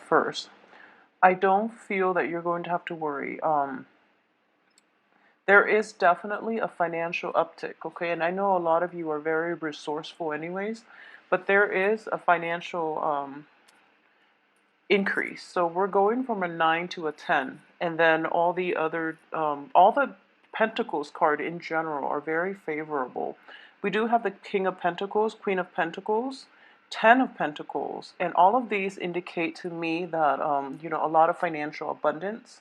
first. I don't feel that you're going to have to worry. There is definitely a financial uptick, okay? And I know a lot of you are very resourceful anyways, but there is a financial increase. So we're going from a 9 to a 10, and then all the other, all the Pentacles card in general are very favorable. We do have the King of Pentacles, Queen of Pentacles, Ten of Pentacles, and all of these indicate to me that, a lot of financial abundance,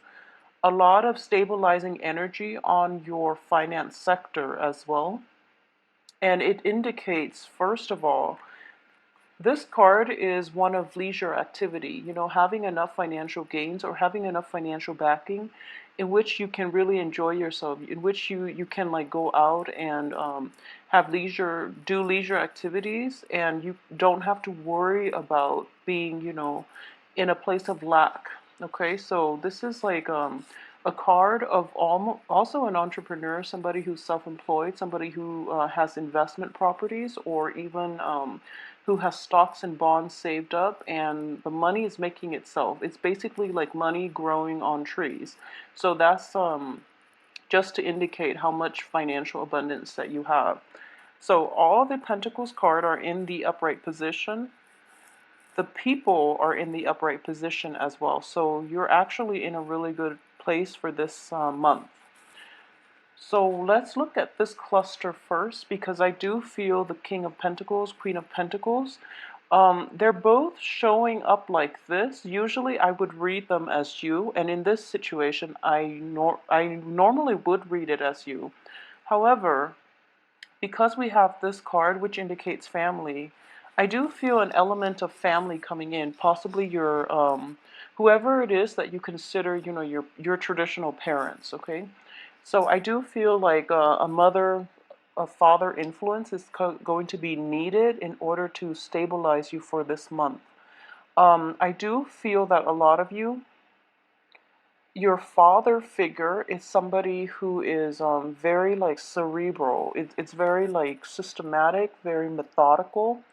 a lot of stabilizing energy on your finance sector as well. And it indicates, first of all, this card is one of leisure activity, having enough financial gains or having enough financial backing in which you can really enjoy yourself, in which you can like go out and have leisure, do leisure activities, and you don't have to worry about being, in a place of lack. Okay, so this is like a card of also an entrepreneur, somebody who's self-employed, somebody who has investment properties, or even who has stocks and bonds saved up, and the money is making itself. It's basically like money growing on trees. So that's just to indicate how much financial abundance that you have. So all the Pentacles card are in the upright position. The people are in the upright position as well. So you're actually in a really good place for this month. So let's look at this cluster first, because I do feel the King of Pentacles, Queen of Pentacles, they're both showing up like this. Usually I would read them as you, and in this situation I normally would read it as you. However, because we have this card which indicates family, I do feel an element of family coming in, possibly your whoever it is that you consider, your traditional parents, okay? So I do feel like a mother, a father influence is going to be needed in order to stabilize you for this month. I do feel that a lot of you, your father figure is somebody who is very like cerebral. It's very like systematic, very methodical,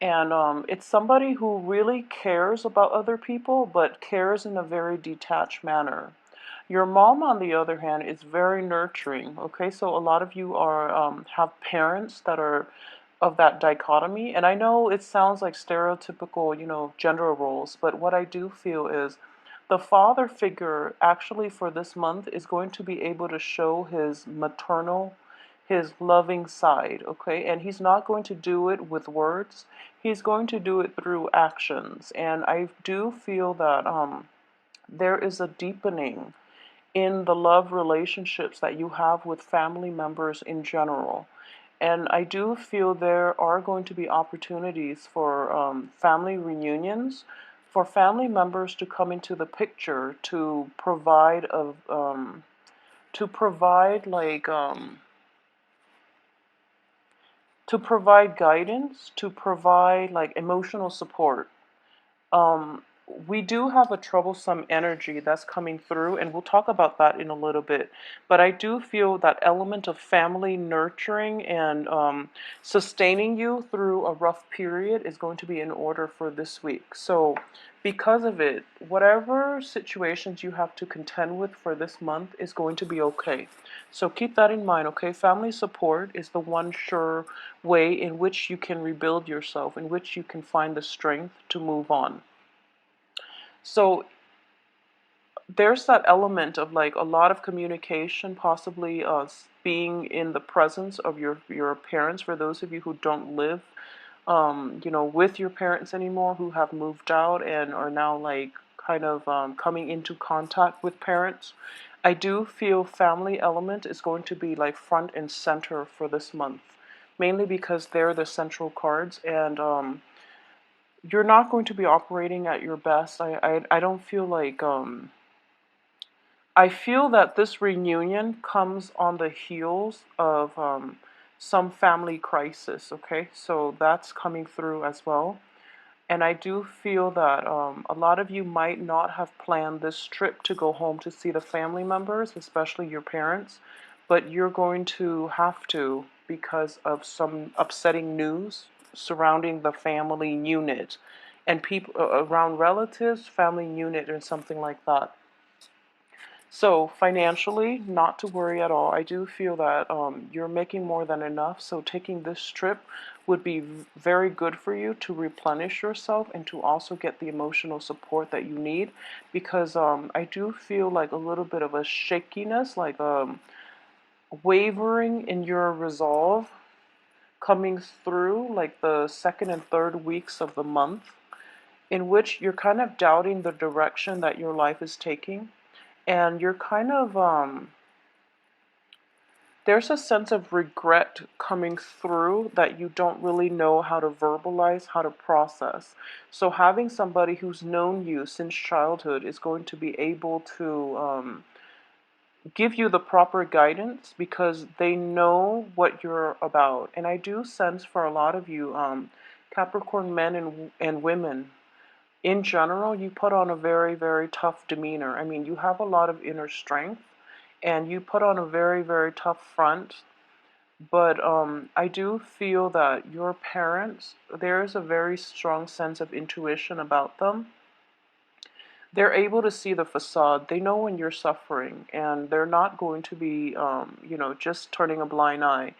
and it's somebody who really cares about other people, but cares in a very detached manner. Your mom, on the other hand, is very nurturing. Okay, so a lot of you are have parents that are of that dichotomy, and I know it sounds like stereotypical, gender roles, but what I do feel is the father figure actually for this month is going to be able to show his maternal, his loving side, okay? And he's not going to do it with words. He's going to do it through actions. And I do feel that there is a deepening in the love relationships that you have with family members in general. And I do feel there are going to be opportunities for family reunions, for family members to come into the picture to provide to provide like to provide guidance, to provide like emotional support. um, we do have a troublesome energy that's coming through, and we'll talk about that in a little bit. But I do feel that element of family nurturing and sustaining you through a rough period is going to be in order for this week. So, because of it, whatever situations you have to contend with for this month is going to be okay. So keep that in mind, okay? Family support is the one sure way in which you can rebuild yourself, in which you can find the strength to move on. So there's that element of like a lot of communication, possibly being in the presence of your parents. For those of you who don't live, with your parents anymore, who have moved out and are now like kind of coming into contact with parents, I do feel family element is going to be like front and center for this month, mainly because they're the central cards, and you're not going to be operating at your best. I don't feel like I feel that this reunion comes on the heels of some family crisis, okay? So that's coming through as well. And I do feel that a lot of you might not have planned this trip to go home to see the family members, especially your parents, but you're going to have to because of some upsetting news surrounding the family unit. and people around relatives, family unit, or something like that. So financially, not to worry at all. I do feel that you're making more than enough. So taking this trip would be very good for you to replenish yourself and to also get the emotional support that you need. Because I do feel like a little bit of a shakiness, like wavering in your resolve coming through like the second and third weeks of the month, in which you're kind of doubting the direction that your life is taking, and you're kind of there's a sense of regret coming through that you don't really know how to verbalize, how to process. So having somebody who's known you since childhood is going to be able to give you the proper guidance because they know what you're about. And I do sense for a lot of you, Capricorn men and women, in general, you put on a very, very tough demeanor. I mean, you have a lot of inner strength and you put on a very, very tough front. But I do feel that your parents, there is a very strong sense of intuition about them. They're able to see the facade. They know when you're suffering, and they're not going to be, just turning a blind eye.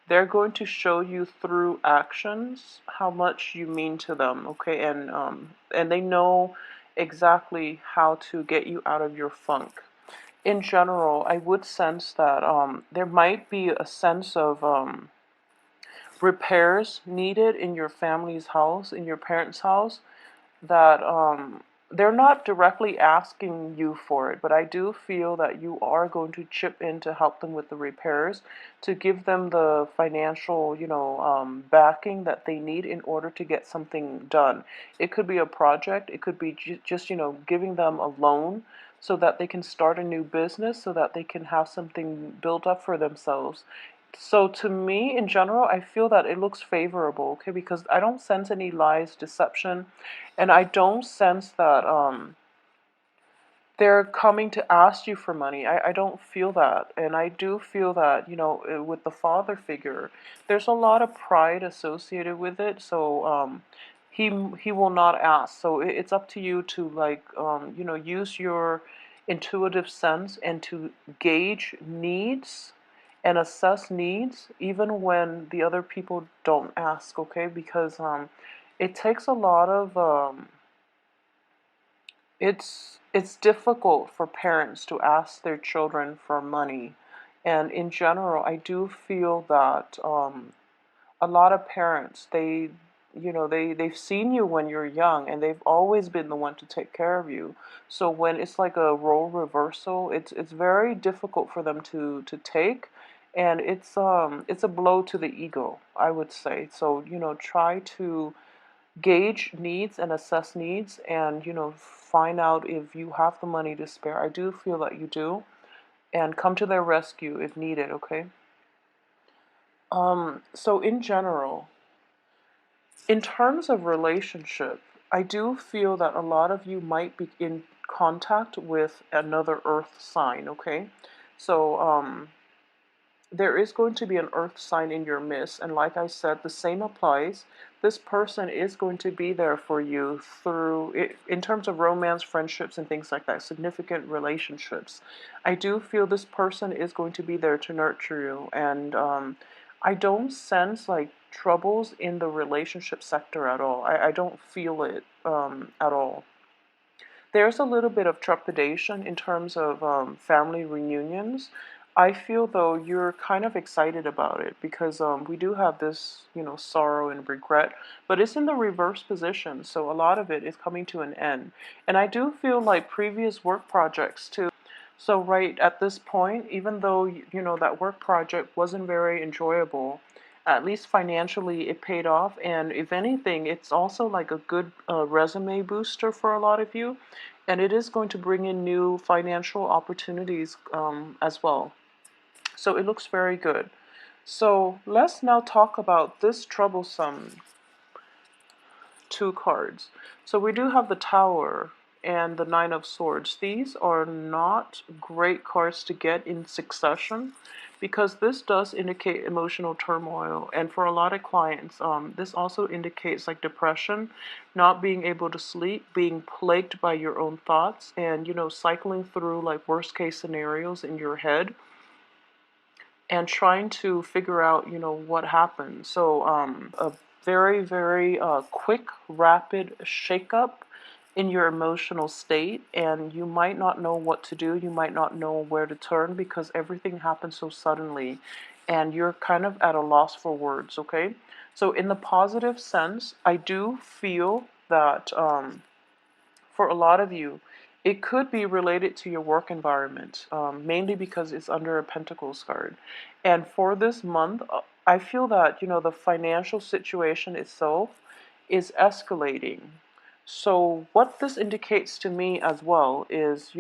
They're going to show you through actions how much you mean to them, okay? And they know exactly how to get you out of your funk. In general, I would sense that there might be a sense of repairs needed in your family's house, in your parents' house, that they're not directly asking you for it, but I do feel that you are going to chip in to help them with the repairs, to give them the financial, backing that they need in order to get something done. It could be a project, it could be just, giving them a loan so that they can start a new business, so that they can have something built up for themselves. So to me, in general, I feel that it looks favorable, okay, because I don't sense any lies, deception, and I don't sense that they're coming to ask you for money. I don't feel that. And I do feel that, with the father figure, there's a lot of pride associated with it. So he will not ask. So it's up to you to like, use your intuitive sense and to gauge needs and assess needs even when the other people don't ask, okay? Because it takes a lot of it's difficult for parents to ask their children for money. And in general, I do feel that a lot of parents, they've seen you when you're young and they've always been the one to take care of you. So when it's like a role reversal, it's very difficult for them to take, and it's a blow to the ego, I would say. So, try to gauge needs and assess needs, and find out if you have the money to spare. I do feel that you do, and come to their rescue if needed, okay? So in general, in terms of relationship, I do feel that a lot of you might be in contact with another earth sign, okay? So there is going to be an earth sign in your midst, and like I said, the same applies. This person is going to be there for you through it, in terms of romance, friendships, and things like that, significant relationships. I do feel this person is going to be there to nurture you, and I don't sense like troubles in the relationship sector at all. I don't feel it at all. There's a little bit of trepidation in terms of family reunions. I feel though you're kind of excited about it because we do have this, sorrow and regret, but it's in the reverse position, so a lot of it is coming to an end. And I do feel like previous work projects too. So right at this point, even though that work project wasn't very enjoyable, at least financially it paid off, and if anything, it's also like a good resume booster for a lot of you, and it is going to bring in new financial opportunities as well. So it looks very good. So let's now talk about this troublesome two cards. So we do have the Tower and the Nine of Swords. These are not great cards to get in succession because this does indicate emotional turmoil. And for a lot of clients, this also indicates like depression, not being able to sleep, being plagued by your own thoughts, and, cycling through like worst case scenarios in your head and trying to figure out, what happened. So, a very, very quick, rapid shakeup in your emotional state, and you might not know what to do. You might not know where to turn because everything happens so suddenly, and you're kind of at a loss for words, okay? So, in the positive sense, I do feel that for a lot of you, it could be related to your work environment, mainly because it's under a Pentacles card. And for this month, I feel that, the financial situation itself is escalating. So what this indicates to me as well is,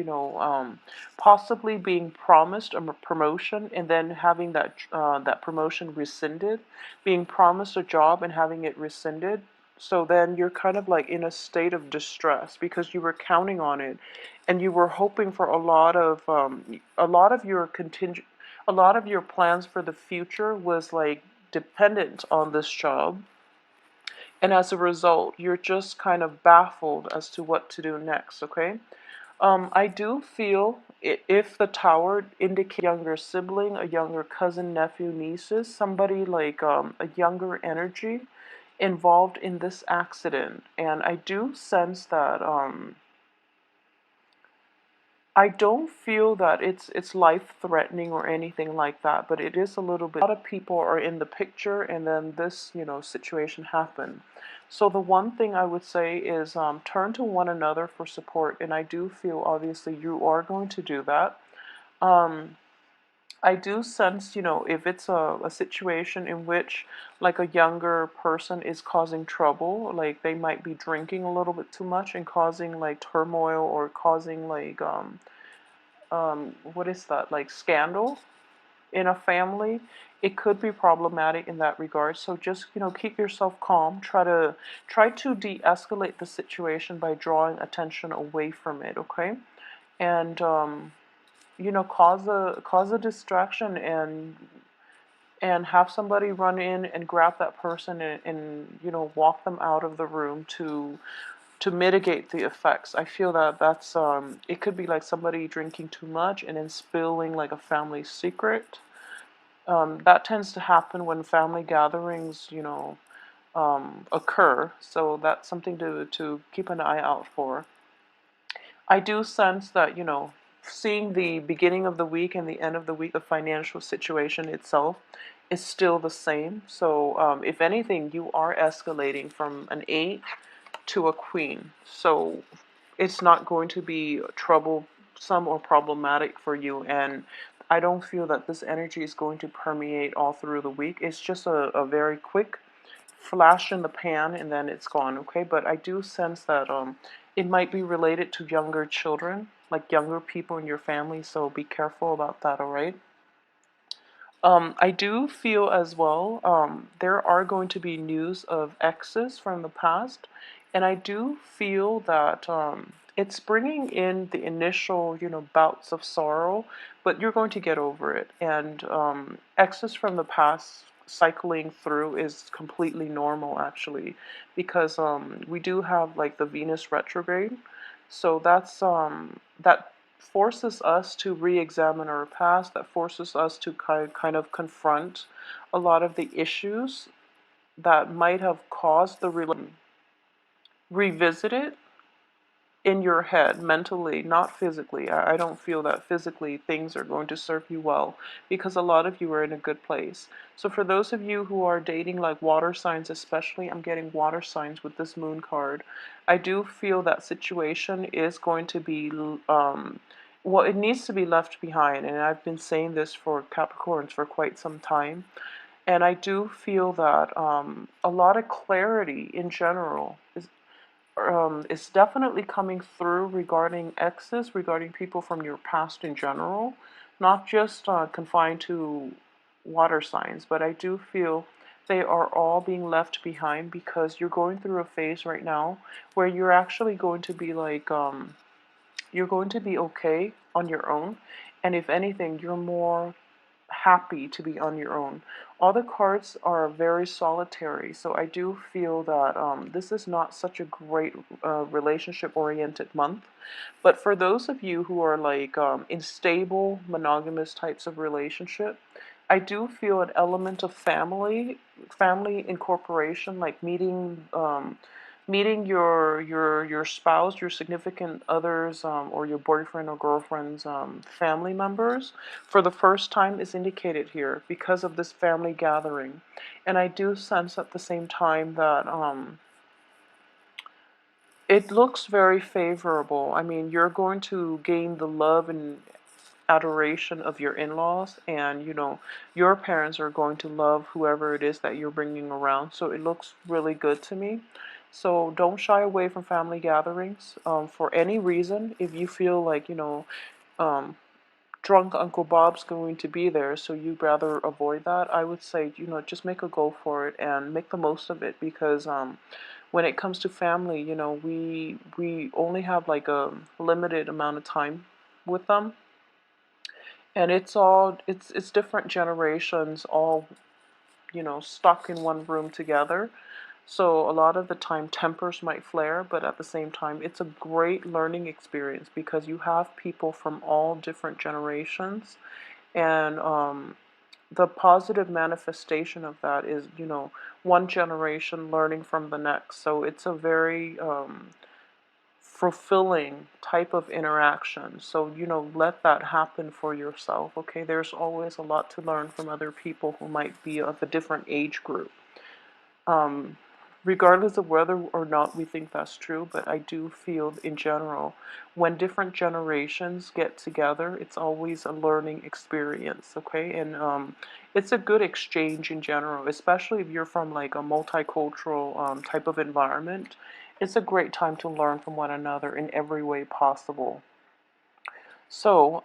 possibly being promised a promotion and then having that promotion rescinded, being promised a job and having it rescinded. So then you're kind of like in a state of distress because you were counting on it, and you were hoping for a lot of your a lot of your plans for the future was like dependent on this job, and as a result, you're just kind of baffled as to what to do next, okay? I do feel if the tower indicates a younger sibling, a younger cousin, nephew, nieces, somebody like a younger energy involved in this accident. And I do sense that I don't feel that it's life threatening or anything like that, but it is a little bit. A lot of people are in the picture, and then this situation happened. So the one thing I would say is turn to one another for support, and I do feel obviously you are going to do that. Um, I do sense, if it's a situation in which like a younger person is causing trouble, like they might be drinking a little bit too much and causing like turmoil or causing like what is that, like scandal in a family, it could be problematic in that regard. So just, keep yourself calm. Try to de-escalate the situation by drawing attention away from it, okay? And cause a distraction, and have somebody run in and grab that person and walk them out of the room to mitigate the effects. I feel that that's it could be like somebody drinking too much and then spilling like a family secret. That tends to happen when family gatherings, occur. So that's something to keep an eye out for. I do sense that, seeing the beginning of the week and the end of the week, the financial situation itself is still the same. So, if anything, you are escalating from an 8 to a queen. So, it's not going to be troublesome or problematic for you. And I don't feel that this energy is going to permeate all through the week. It's just a very quick flash in the pan and then it's gone, okay? But I do sense that it might be related to younger children, like younger people in your family, so be careful about that, all right? I do feel as well there are going to be news of exes from the past, and I do feel that it's bringing in the initial, bouts of sorrow, but you're going to get over it. And exes from the past cycling through is completely normal, actually, because we do have like the Venus retrograde, so that forces us to re-examine our past, that forces us to kind of confront a lot of the issues that might have caused the revisit it in your head mentally, not physically. I don't feel that physically things are going to serve you well because a lot of you are in a good place. So for those of you who are dating like water signs, especially, I'm getting water signs with this moon card. I do feel that situation is going to be well, it needs to be left behind, and I've been saying this for Capricorns for quite some time. And I do feel that a lot of clarity in general is definitely coming through regarding exes, regarding people from your past in general, not just confined to water signs, but I do feel they are all being left behind because you're going through a phase right now where you're actually going to be like, you're going to be okay on your own. And if anything, you're more happy to be on your own. All the cards are very solitary, so I do feel that this is not such a great relationship-oriented month. But for those of you who are like in stable, monogamous types of relationship, I do feel an element of family incorporation, like meeting your spouse, your significant others, or your boyfriend or girlfriend's family members for the first time is indicated here because of this family gathering. And I do sense at the same time that it looks very favorable. I mean, you're going to gain the love and adoration of your in-laws, and your parents are going to love whoever it is that you're bringing around. So it looks really good to me. So don't shy away from family gatherings for any reason. If you feel like um, drunk Uncle Bob's going to be there, so you'd rather avoid that, I would say just make a go for it and make the most of it, because when it comes to family, we only have like a limited amount of time with them, and it's different generations all stuck in one room together. So a lot of the time tempers might flare, but at the same time it's a great learning experience because you have people from all different generations, and the positive manifestation of that is one generation learning from the next. So it's a very fulfilling type of interaction. So, let that happen for yourself, okay? There's always a lot to learn from other people who might be of a different age group. Um, Regardless of whether or not we think that's true, but I do feel in general, when different generations get together, it's always a learning experience, okay? And it's a good exchange in general, especially if you're from like a multicultural type of environment. It's a great time to learn from one another in every way possible. So,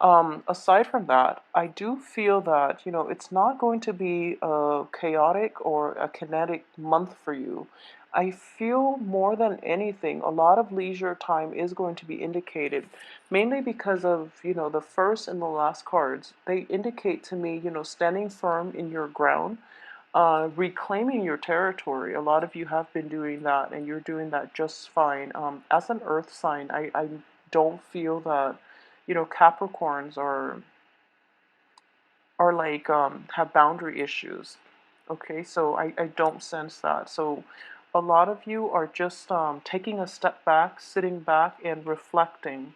aside from that, I do feel that, it's not going to be a chaotic or a kinetic month for you. I feel more than anything, a lot of leisure time is going to be indicated, mainly because of, the first and the last cards. They indicate to me, standing firm in your ground, reclaiming your territory. A lot of you have been doing that, and you're doing that just fine. As an earth sign, I don't feel that Capricorns are like have boundary issues. Okay, so I don't sense that. So a lot of you are just taking a step back, sitting back and reflecting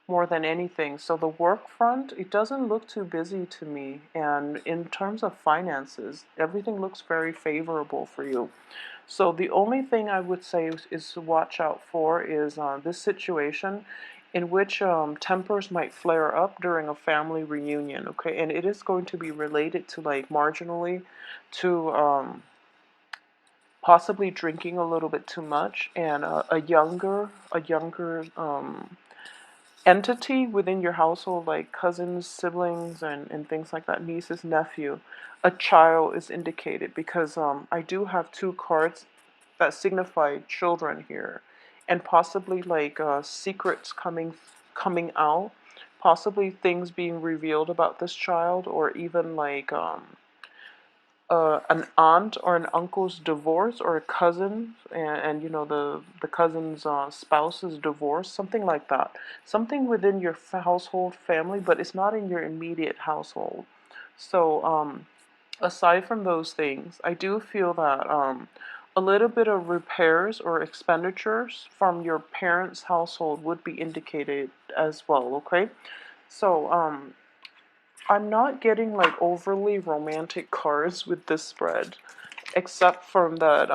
more than anything. So the work front, it doesn't look too busy to me. And in terms of finances, everything looks very favorable for you. So the only thing I would say is to watch out for is this situation in which tempers might flare up during a family reunion, okay? And it is going to be related to like marginally to possibly drinking a little bit too much, and a younger entity within your household, like cousins, siblings, and things like that, nieces, nephew, a child is indicated because I do have two cards that signify children here, and possibly like secrets coming out, possibly things being revealed about this child, or even like an aunt or an uncle's divorce, or a cousin and the cousin's spouse's divorce, something like that, something within your household family, but it's not in your immediate household. So aside from those things, I do feel that a little bit of repairs or expenditures from your parents' household would be indicated as well, okay? So I'm not getting like overly romantic cards with this spread, except from that,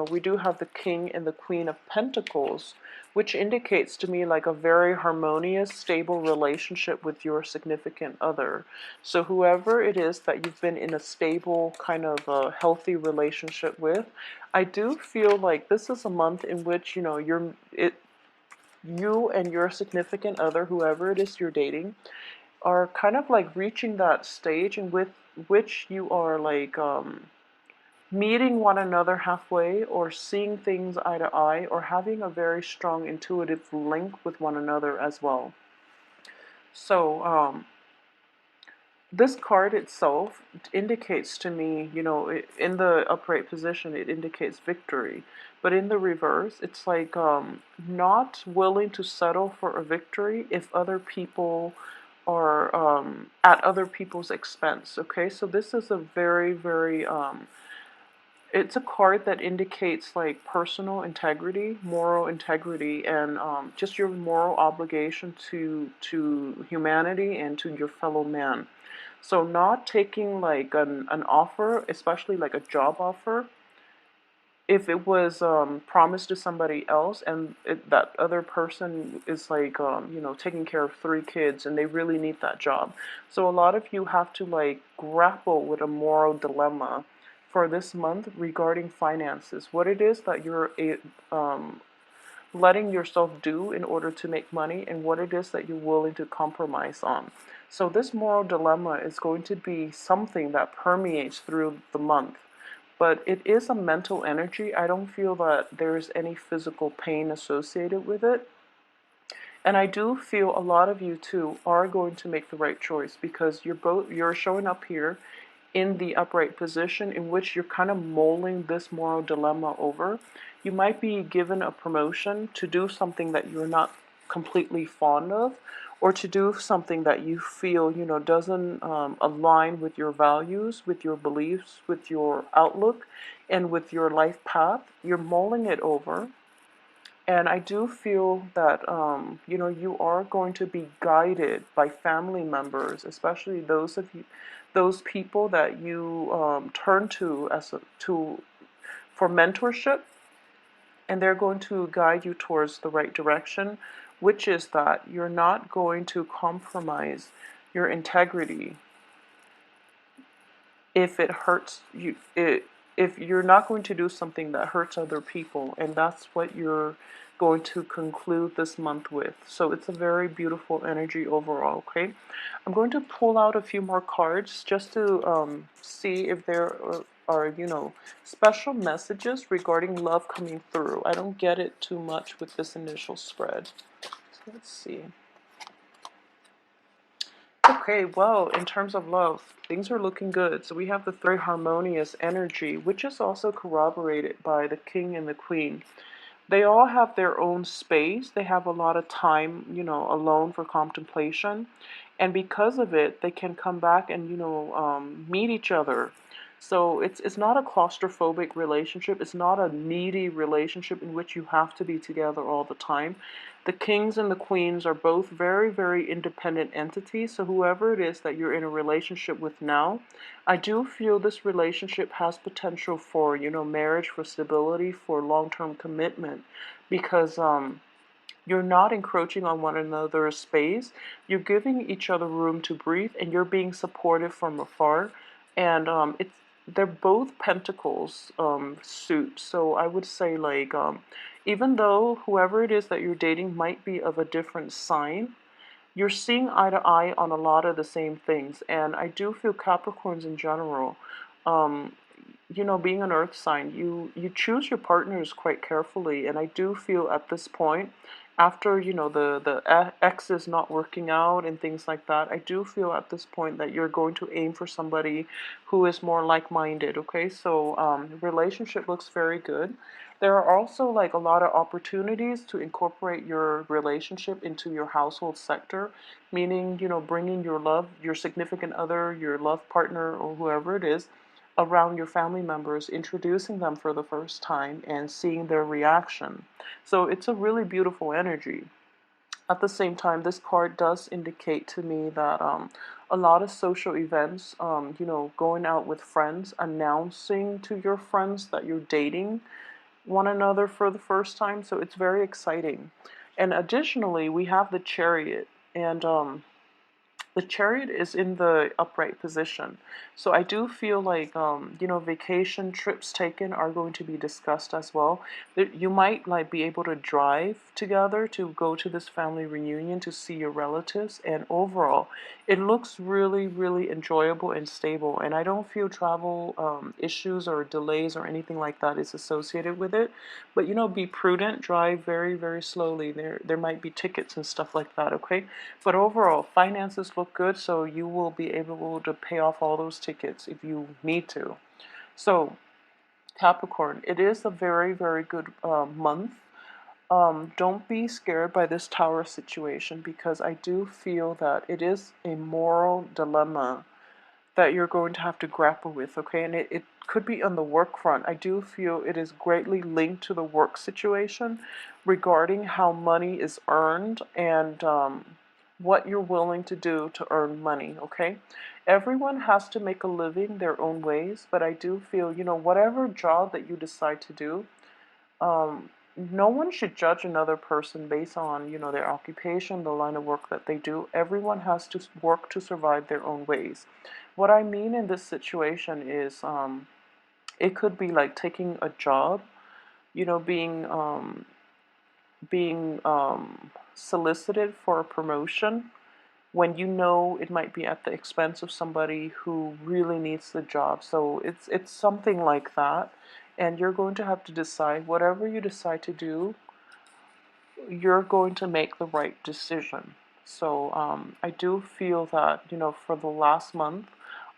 we do have the King and the Queen of Pentacles, which indicates to me like a very harmonious, stable relationship with your significant other. So whoever it is that you've been in a stable, kind of a healthy relationship with, I do feel like this is a month in which, you and your significant other, whoever it is you're dating, are kind of like reaching that stage in with which you are like meeting one another halfway, or seeing things eye to eye, or having a very strong intuitive link with one another as well. So this card itself indicates to me, in the upright position, it indicates victory. But in the reverse, it's like not willing to settle for a victory if other people are at other people's expense. Okay, so this is a very, very it's a card that indicates like personal integrity, moral integrity, and just your moral obligation to humanity and to your fellow man. So not taking like an offer, especially like a job offer, if it was promised to somebody else and that other person is like taking care of 3 kids and they really need that job. So a lot of you have to like grapple with a moral dilemma for this month regarding finances, what it is that you're letting yourself do in order to make money, and what it is that you're willing to compromise on. So this moral dilemma is going to be something that permeates through the month. But it is a mental energy. I don't feel that there's any physical pain associated with it. And I do feel a lot of you too are going to make the right choice, because you're showing up here in the upright position in which you're kind of mulling this moral dilemma over. You might be given a promotion to do something that you're not completely fond of, or to do something that you feel, doesn't align with your values, with your beliefs, with your outlook, and with your life path. You're mulling it over. And I do feel that, you are going to be guided by family members, especially those people that you turn to for mentorship, and they're going to guide you towards the right direction, which is that you're not going to compromise your integrity if it hurts you. If you're not going to do something that hurts other people, and that's what you're going to conclude this month with. So it's a very beautiful energy overall. Okay, I'm going to pull out a few more cards just to see if there are special messages regarding love coming through. I don't get it too much with this initial spread. So let's see. Okay, well, in terms of love, things are looking good. So we have the very harmonious energy, which is also corroborated by the king and the queen. They all have their own space. They have a lot of time, alone for contemplation. And because of it, they can come back and, meet each other. So it's not a claustrophobic relationship. It's not a needy relationship in which you have to be together all the time. The kings and the queens are both very, very independent entities. So whoever it is that you're in a relationship with now, I do feel this relationship has potential for, marriage, for stability, for long-term commitment, because you're not encroaching on one another's space. You're giving each other room to breathe, and you're being supportive from afar. And they're both pentacles suit. So I would say like even though whoever it is that you're dating might be of a different sign, you're seeing eye to eye on a lot of the same things. And I do feel Capricorns in general, um, being an earth sign, you choose your partners quite carefully. And I do feel at this point, after, the ex is not working out and things like that, I do feel at this point that you're going to aim for somebody who is more like-minded. Okay, so relationship looks very good. There are also like a lot of opportunities to incorporate your relationship into your household sector, meaning, bringing your love, your significant other, your love partner, or whoever it is, around your family members, introducing them for the first time and seeing their reaction. So it's a really beautiful energy. At the same time, this card does indicate to me that a lot of social events, going out with friends, announcing to your friends that you're dating one another for the first time. So it's very exciting. And additionally, we have the Chariot. And the Chariot is in the upright position. So I do feel like, vacation trips taken are going to be discussed as well. You might like be able to drive together to go to this family reunion to see your relatives. And overall, it looks really, really enjoyable and stable. And I don't feel travel issues or delays or anything like that is associated with it. But, be prudent, drive very, very slowly. There might be tickets and stuff like that, okay? But overall, finances look good, so you will be able to pay off all those tickets if you need to. So, Capricorn, it is a very, very good month. Don't be scared by this tower situation, because I do feel that it is a moral dilemma that you're going to have to grapple with, okay? And it could be on the work front. I do feel it is greatly linked to the work situation regarding how money is earned and what you're willing to do to earn money, okay? Everyone has to make a living their own ways, but I do feel, whatever job that you decide to do, no one should judge another person based on, their occupation, the line of work that they do. Everyone has to work to survive their own ways. What I mean in this situation is, it could be like taking a job, being solicited for a promotion when you know it might be at the expense of somebody who really needs the job. So it's something like that, and you're going to have to decide. Whatever you decide to do, you're going to make the right decision. So I do feel that, for the last month,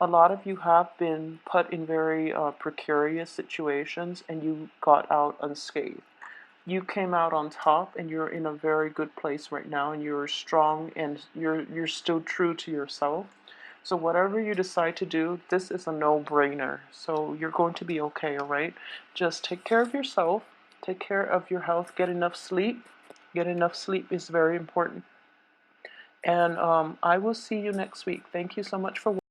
a lot of you have been put in very precarious situations, and you got out unscathed. You came out on top, and you're in a very good place right now, and you're strong, and you're still true to yourself. So whatever you decide to do, this is a no-brainer. So you're going to be okay, all right? Just take care of yourself, take care of your health, get enough sleep. Get enough sleep is very important. And I will see you next week. Thank you so much for watching.